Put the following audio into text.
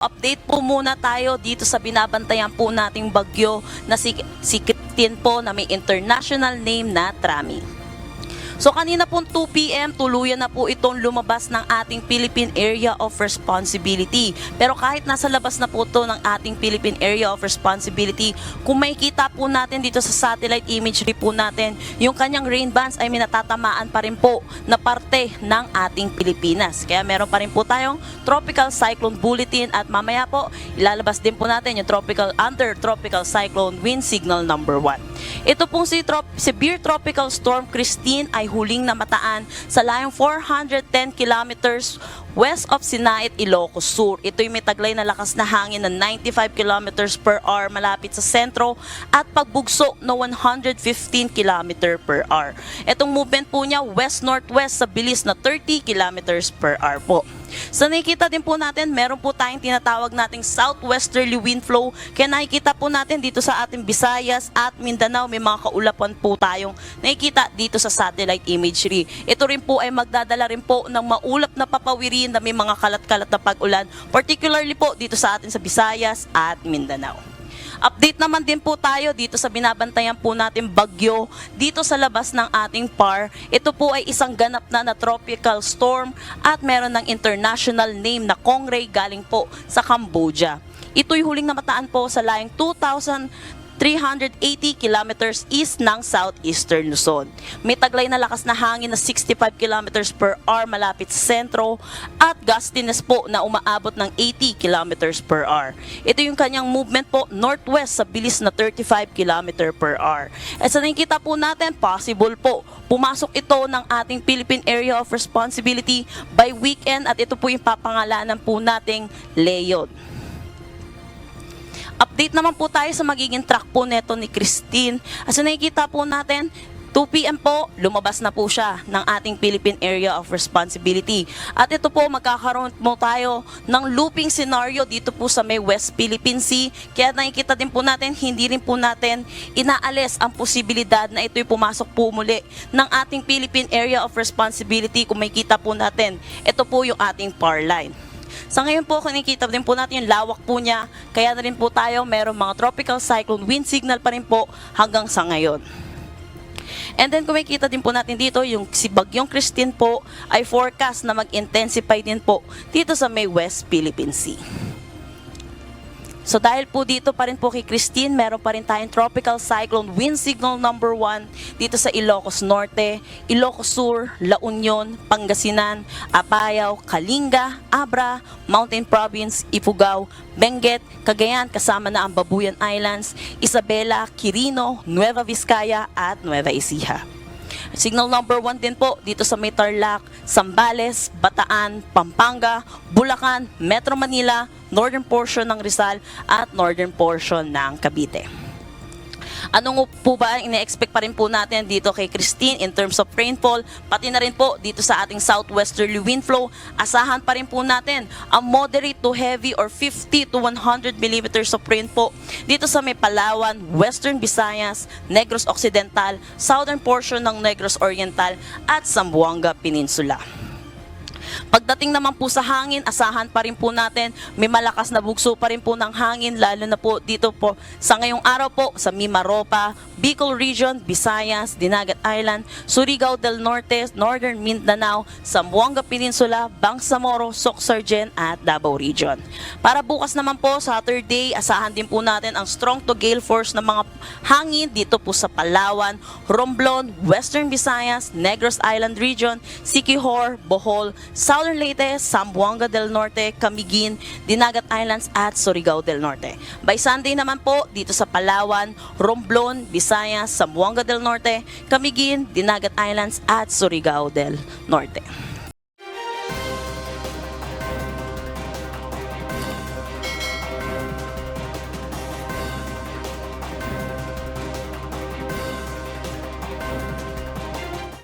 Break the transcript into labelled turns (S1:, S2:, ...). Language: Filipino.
S1: Update po muna tayo dito sa binabantayan po nating bagyo na si Christine po na may international name na Trami. So kanina pong 2 PM, tuluyan na po itong lumabas ng ating Philippine Area of Responsibility. Pero kahit nasa labas na po ito ng ating Philippine Area of Responsibility, kung makikita po natin dito sa satellite imagery po natin, yung kanyang rain bands ay may natatamaan pa rin po na parte ng ating Pilipinas. Kaya meron pa rin po tayong Tropical Cyclone Bulletin at mamaya po ilalabas din po natin yung Under Tropical Cyclone Wind Signal number 1. Ito pong Severe Tropical Storm Christine ay huling namataan sa layong 410 kilometers west of Sinait, Ilocos Sur. Ito'y may taglay na lakas na hangin na 95 kilometers per hour malapit sa sentro at pagbugso na 115 kilometers per hour. Itong movement po niya west-northwest sa bilis na 30 kilometers per hour po. So nakikita din po natin, meron po tayong tinatawag nating southwesterly wind flow. Kaya nakikita po natin dito sa ating Visayas at Mindanao, may mga kaulapan po tayong nakikita dito sa satellite imagery. Ito rin po ay magdadala rin po ng maulap na papawirin na may mga kalat-kalat na pag-ulan, particularly po dito sa atin sa Visayas at Mindanao. Update naman din po tayo dito sa binabantayan po natin bagyo dito sa labas ng ating PAR. Ito po ay isang ganap na tropical storm at meron ng international name na Kongray galing po sa Cambodia. Ito'y huling namataan po sa layong 2,380 kilometers east ng southeastern Luzon. May taglay na lakas na hangin na 65 kilometers per hour malapit sa sentro at gustiness po na umaabot ng 80 kilometers per hour. Ito yung kanyang movement po northwest sa bilis na 35 kilometers per hour. At sa nakikita po natin, possible po pumasok ito ng ating Philippine Area of Responsibility by weekend at ito po yung papangalanan po nating Leon. Update naman po tayo sa magiging track po neto ni Christine. As nakikita po natin, 2 PM po, lumabas na po siya ng ating Philippine Area of Responsibility. At ito po, magkakaroon mo tayo ng looping scenario dito po sa may West Philippine Sea. Kaya nakikita din po natin, hindi rin po natin inaalis ang posibilidad na ito'y pumasok po muli ng ating Philippine Area of Responsibility. Kung makikita po natin, ito po yung ating PAR line. Sa ngayon po, kinikita din po natin yung lawak po niya. Kaya na rin po tayo, merong mga tropical cyclone wind signal pa rin po hanggang sa ngayon. And then kung makikita din po natin dito, yung si Bagyong Christine po ay forecast na mag-intensify din po dito sa may West Philippine Sea. So dahil po dito pa rin po kay Christine, meron pa rin tayong Tropical Cyclone Wind Signal number 1 dito sa Ilocos Norte, Ilocos Sur, La Union, Pangasinan, Apayao, Kalinga, Abra, Mountain Province, Ifugao, Benguet, Cagayan kasama na ang Babuyan Islands, Isabela, Quirino, Nueva Vizcaya at Nueva Ecija. Signal number 1 din po dito sa may Tarlac, Zambales, Bataan, Pampanga, Bulacan, Metro Manila, northern portion ng Rizal at northern portion ng Cavite. Anong po ba ang ine-expect pa rin po natin dito kay Christine in terms of rainfall, pati na rin po dito sa ating southwesterly wind flow? Asahan pa rin po natin ang moderate to heavy or 50 to 100 millimeters of rain po dito sa may Palawan, Western Visayas, Negros Occidental, southern portion ng Negros Oriental at Zamboanga Peninsula. Pagdating naman po sa hangin, asahan pa rin po natin, may malakas na bugso pa rin po ng hangin, lalo na po dito po sa ngayong araw po sa Mimaropa, Bicol Region, Visayas, Dinagat Island, Surigao del Norte, Northern Mindanao, Zamboanga Peninsula, Bangsamoro, Sorsogon at Davao Region. Para bukas naman po, Saturday, asahan din po natin ang strong to gale force na mga hangin dito po sa Palawan, Romblon, Western Visayas, Negros Island Region, Siquijor, Bohol, Southern Leyte, Zamboanga del Norte, Camiguin, Dinagat Islands at Surigao del Norte. By Sunday naman po, dito sa Palawan, Romblon, Visayas, Zamboanga del Norte, Camiguin, Dinagat Islands at Surigao del Norte.